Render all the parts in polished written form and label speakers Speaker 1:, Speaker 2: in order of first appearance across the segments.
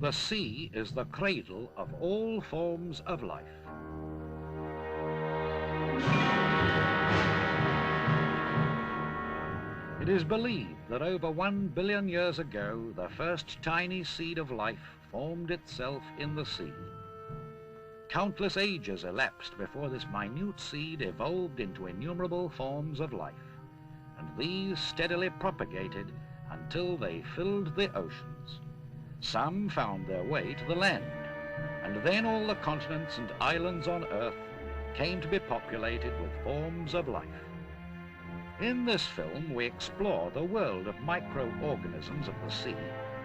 Speaker 1: The sea is the cradle of all forms of life. It is believed that over 1 billion years ago, the first tiny seed of life formed itself in the sea. Countless ages elapsed before this minute seed evolved into innumerable forms of life, and these steadily propagated until they filled the oceans. Some found their way to the land, and then all the continents and islands on Earth came to be populated with forms of life. In this film, we explore the world of microorganisms of the sea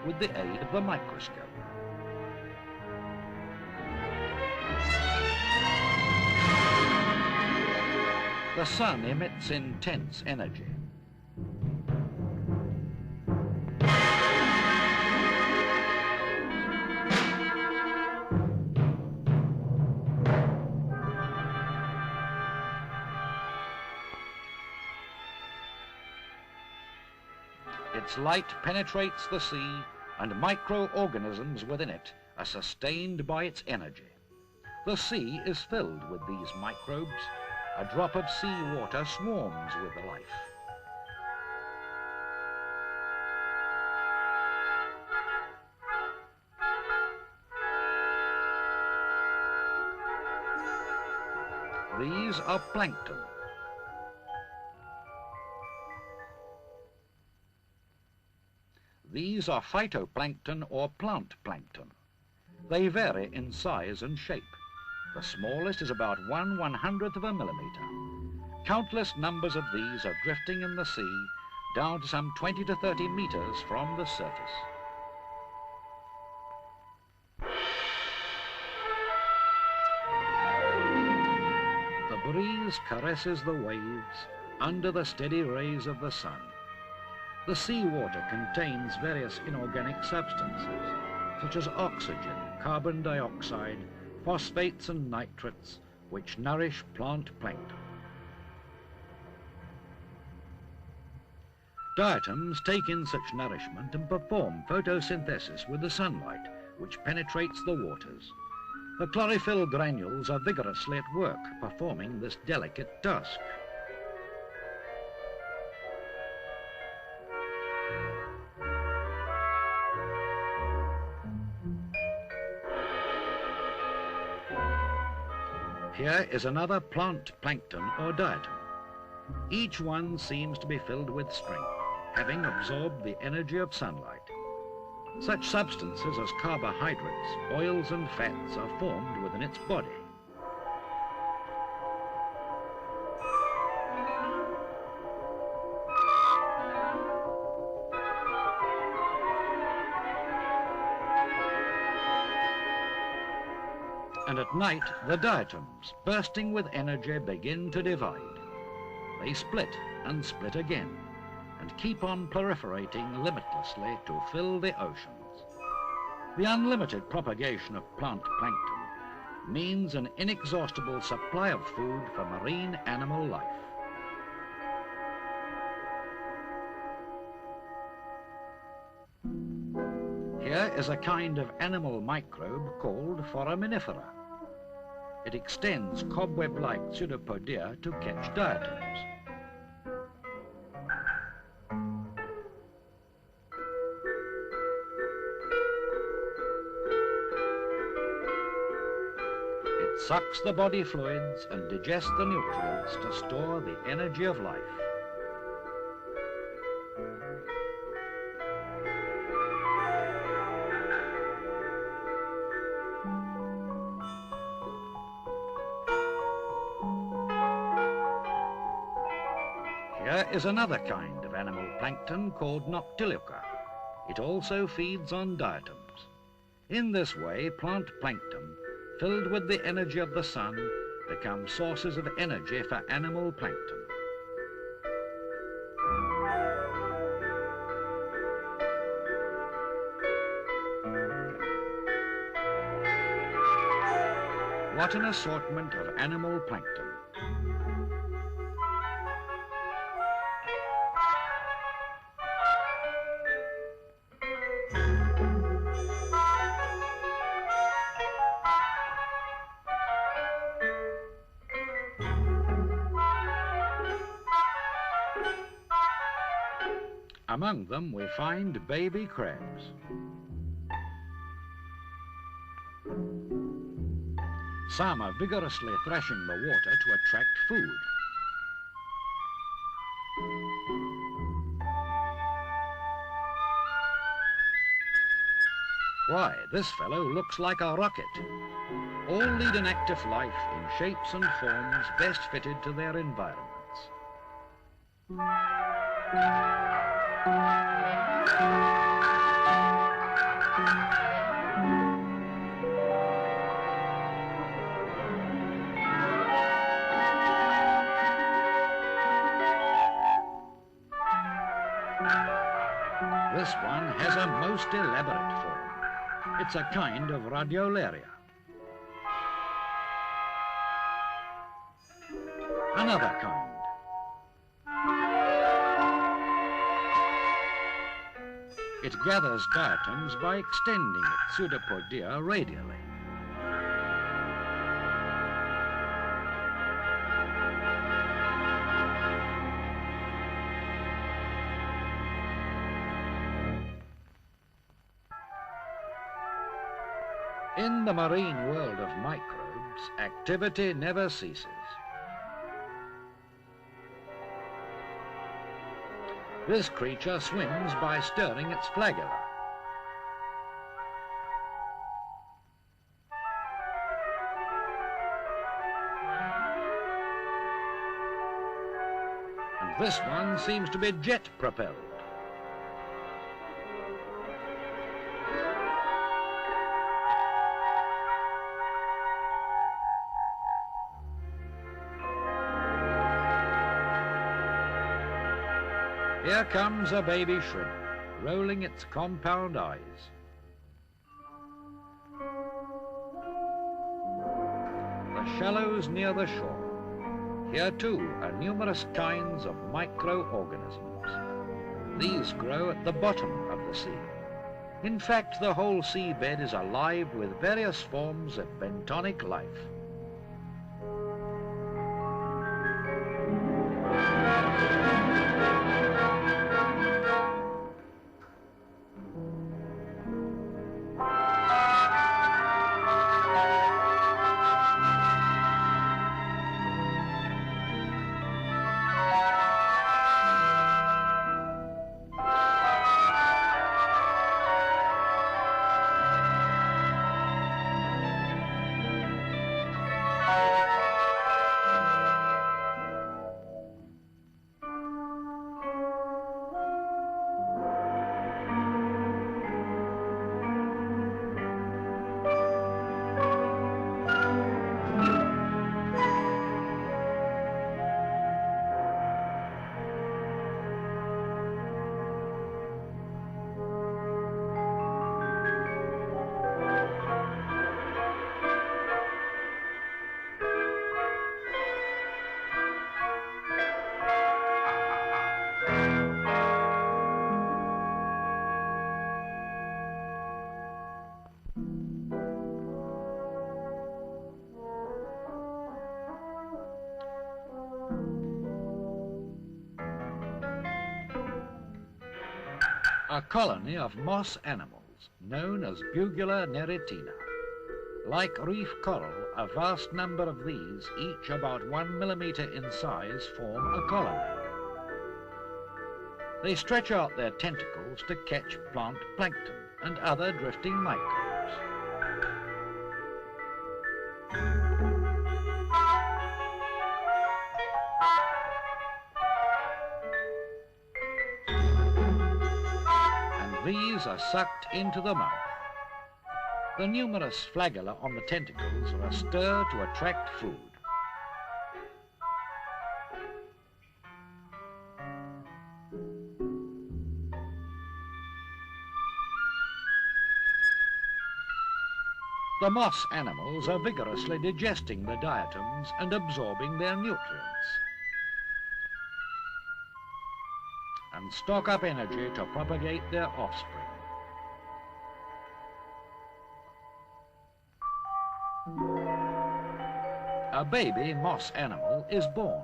Speaker 1: with the aid of the microscope. The sun emits intense energy. Its light penetrates the sea, and microorganisms within it are sustained by its energy. The sea is filled with these microbes. A drop of seawater swarms with the life. These are plankton. These are phytoplankton or plant plankton. They vary in size and shape. The smallest is about 1/100th of a millimeter. Countless numbers of these are drifting in the sea down to some 20 to 30 meters from the surface. The breeze caresses the waves under the steady rays of the sun. The seawater contains various inorganic substances, such as oxygen, carbon dioxide, phosphates and nitrates, which nourish plant plankton. Diatoms take in such nourishment and perform photosynthesis with the sunlight, which penetrates the waters. The chlorophyll granules are vigorously at work, performing this delicate task. Here is another plant plankton or diatom. Each one seems to be filled with strength, having absorbed the energy of sunlight. Such substances as carbohydrates, oils and fats are formed within its body. And at night, the diatoms, bursting with energy, begin to divide. They split and split again, and keep on proliferating limitlessly to fill the oceans. The unlimited propagation of plant plankton means an inexhaustible supply of food for marine animal life. is a kind of animal microbe called foraminifera. It extends cobweb-like pseudopodia to catch diatoms. It sucks the body fluids and digests the nutrients to store the energy of life. Here is another kind of animal plankton called Noctiluca. It also feeds on diatoms. In this way, plant plankton, filled with the energy of the sun, become sources of energy for animal plankton. What an assortment of animal plankton. Among them we find baby crabs. Some are vigorously thrashing the water to attract food. Why, this fellow looks like a rocket. All lead an active life in shapes and forms best fitted to their environments. This one has a most elaborate form. It's a kind of radiolaria. Another kind. It gathers diatoms by extending its pseudopodia radially. In the marine world of microbes, activity never ceases. This creature swims by stirring its flagella. And this one seems to be jet-propelled. Here comes a baby shrimp, rolling its compound eyes. The shallows near the shore. Here too are numerous kinds of microorganisms. These grow at the bottom of the sea. In fact, the whole seabed is alive with various forms of bentonic life. A colony of moss animals known as Bugula neritina. Like reef coral, a vast number of these, each about 1 millimeter in size, form a colony. They stretch out their tentacles to catch plant plankton and other drifting microbes. And these are sucked into the mouth. The numerous flagella on the tentacles are a stir to attract food. The moss animals are vigorously digesting the diatoms and absorbing their nutrients, and stock up energy to propagate their offspring. A baby moss animal is born.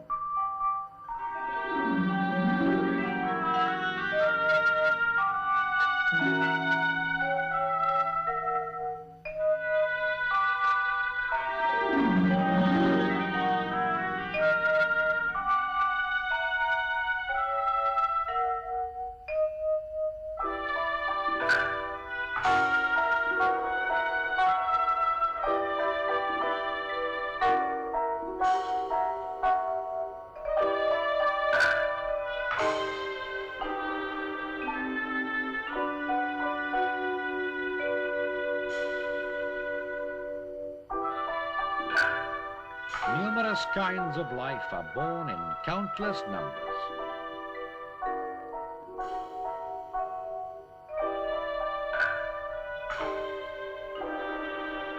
Speaker 1: Numerous kinds of life are born in countless numbers.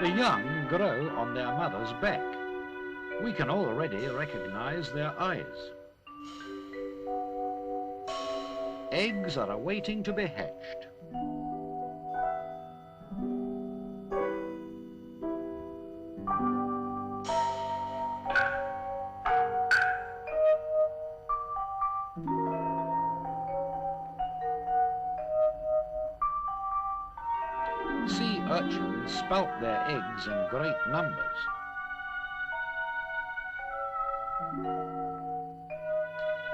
Speaker 1: The young grow on their mother's back. We can already recognize their eyes. Eggs are awaiting to be hatched. Sea urchins spout their eggs in great numbers.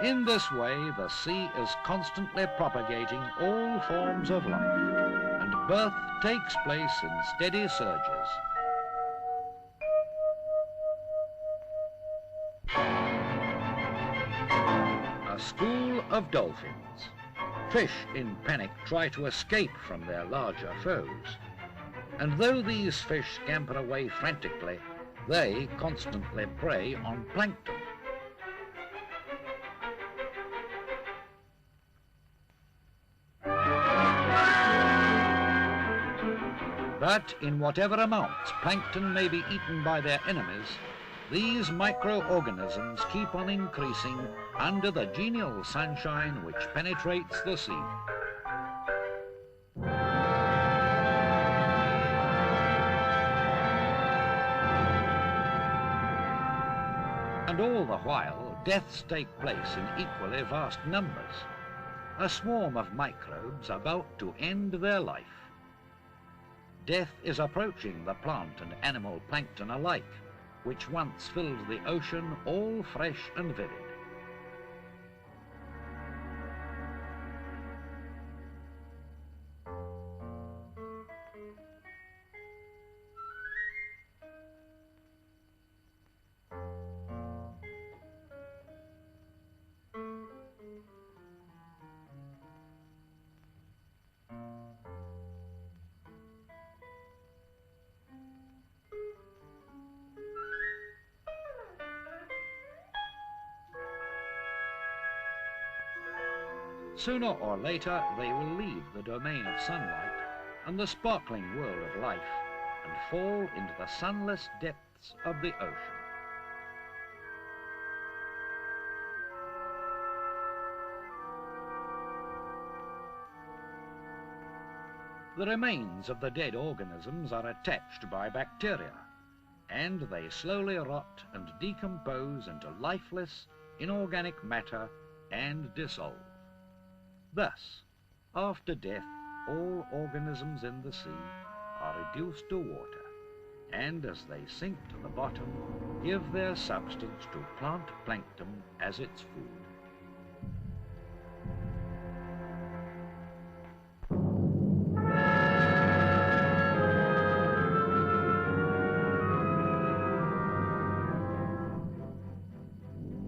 Speaker 1: In this way, the sea is constantly propagating all forms of life, and birth takes place in steady surges. A school of dolphins. Fish in panic try to escape from their larger foes. And though these fish scamper away frantically, they constantly prey on plankton. But in whatever amounts plankton may be eaten by their enemies, these microorganisms keep on increasing under the genial sunshine which penetrates the sea. And all the while, deaths take place in equally vast numbers. A swarm of microbes about to end their life. Death is approaching the plant and animal plankton alike, which once filled the ocean all fresh and vivid. Sooner or later, they will leave the domain of sunlight and the sparkling world of life and fall into the sunless depths of the ocean. The remains of the dead organisms are attached by bacteria, and they slowly rot and decompose into lifeless, inorganic matter and dissolve. Thus, After death, all organisms in the sea are reduced to water, and as they sink to the bottom, give their substance to plant plankton as its food.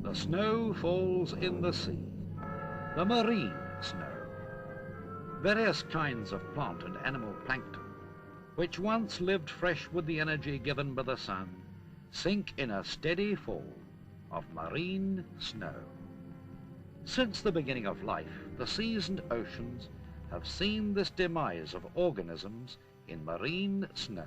Speaker 1: The snow falls in the sea, the marine snow. Various kinds of plant and animal plankton, which once lived fresh with the energy given by the sun, sink in a steady fall of marine snow. Since the beginning of life, the seas and oceans have seen this demise of organisms in marine snow.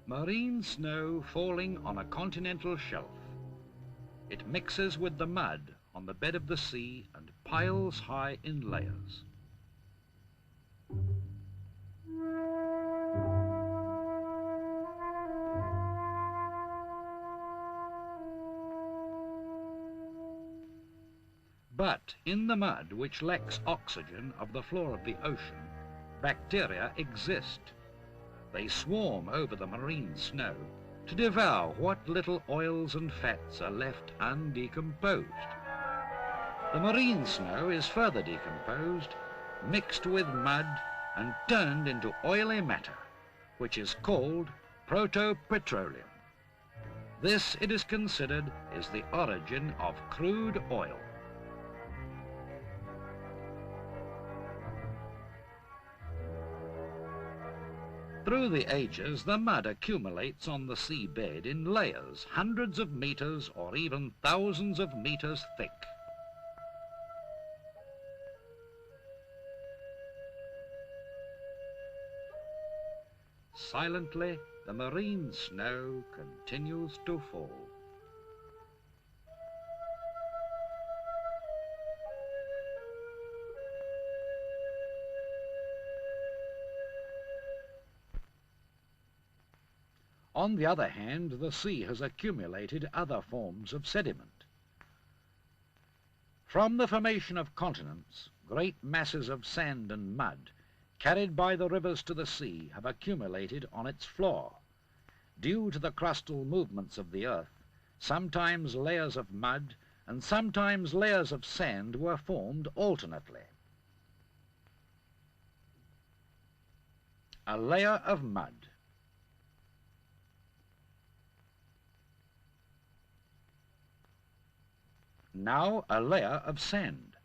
Speaker 1: Marine snow falling on a continental shelf. It mixes with the mud on the bed of the sea and piles high in layers. But in the mud, which lacks oxygen of the floor of the ocean, bacteria exist. They swarm over the marine snow to devour what little oils and fats are left undecomposed. The marine snow is further decomposed, mixed with mud, and turned into oily matter, which is called protopetroleum. This, it is considered, is the origin of crude oil. Through the ages, the mud accumulates on the seabed in layers hundreds of meters or even thousands of meters thick. Silently, the marine snow continues to fall. On the other hand, the sea has accumulated other forms of sediment. From the formation of continents, great masses of sand and mud, carried by the rivers to the sea, have accumulated on its floor. Due to the crustal movements of the earth, sometimes layers of mud and sometimes layers of sand were formed alternately. A layer of mud. Now a layer of sand.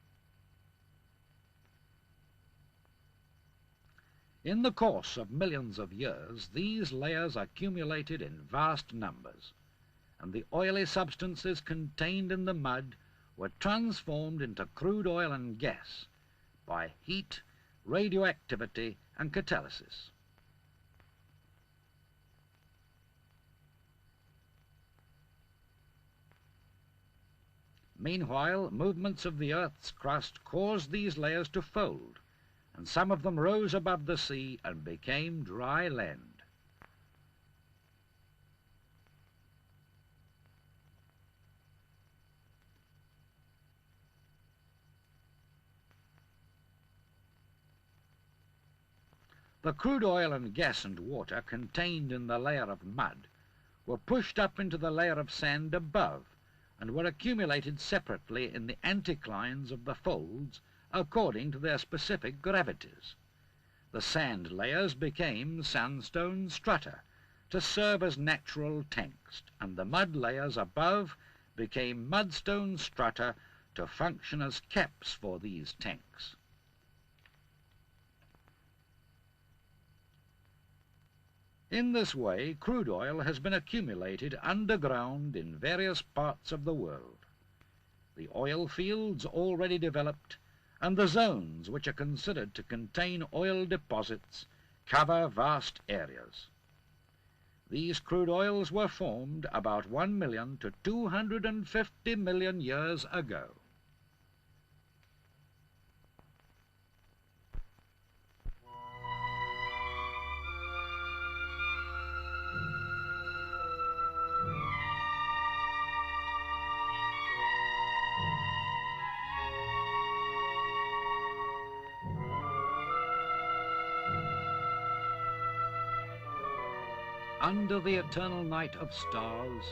Speaker 1: In the course of millions of years, these layers accumulated in vast numbers, and the oily substances contained in the mud were transformed into crude oil and gas by heat, radioactivity, and catalysis. Meanwhile, movements of the Earth's crust caused these layers to fold, and some of them rose above the sea and became dry land. The crude oil and gas and water contained in the layer of mud were pushed up into the layer of sand above, and were accumulated separately in the anticlines of the folds according to their specific gravities. The sand layers became sandstone strata to serve as natural tanks, and the mud layers above became mudstone strata to function as caps for these tanks. In this way, crude oil has been accumulated underground in various parts of the world. The oil fields already developed and the zones which are considered to contain oil deposits cover vast areas. These crude oils were formed about 1 million to 250 million years ago. Under the eternal night of stars,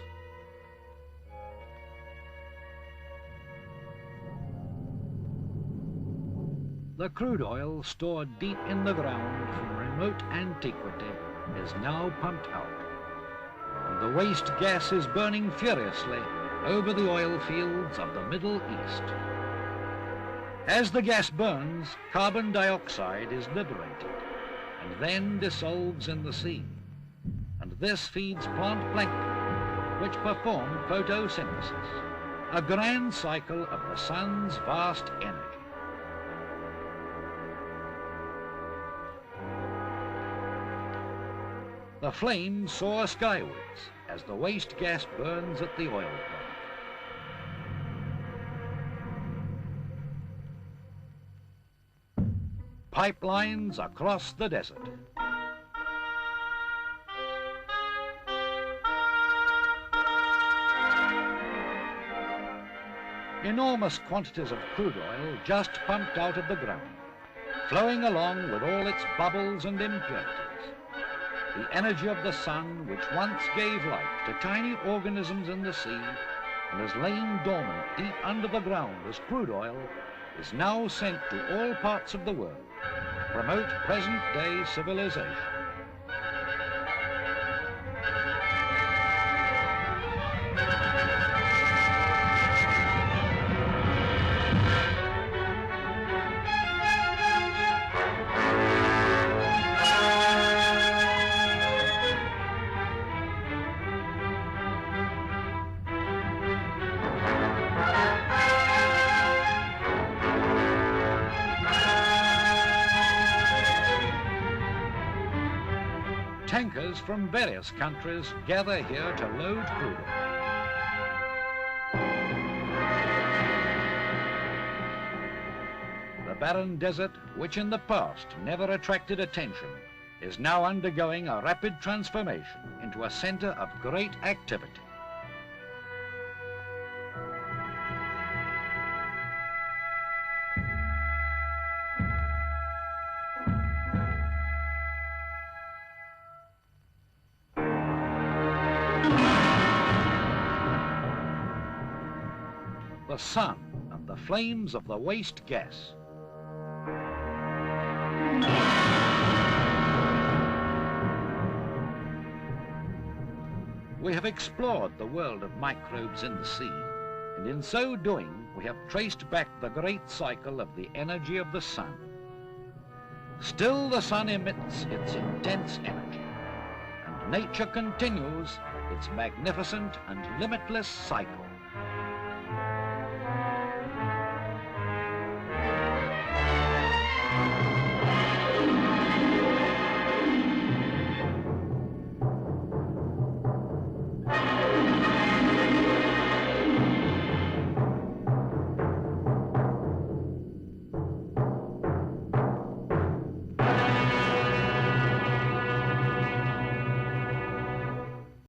Speaker 1: the crude oil stored deep in the ground from remote antiquity is now pumped out, and the waste gas is burning furiously over the oil fields of the Middle East. As the gas burns, carbon dioxide is liberated and then dissolves in the sea. And this feeds plant plankton, which perform photosynthesis, a grand cycle of the sun's vast energy. The flames soar skywards as the waste gas burns at the oil plant. Pipelines across the desert. Enormous quantities of crude oil just pumped out of the ground, flowing along with all its bubbles and impurities. The energy of the sun, which once gave life to tiny organisms in the sea and has lain dormant deep under the ground as crude oil, is now sent to all parts of the world to promote present-day civilization. Tankers from various countries gather here to load crude oil. The barren desert, which in the past never attracted attention, is now undergoing a rapid transformation into a center of great activity. The sun and the flames of the waste gas. We have explored the world of microbes in the sea, and in so doing we have traced back the great cycle of the energy of the sun. Still the sun emits its intense energy, and nature continues its magnificent and limitless cycle.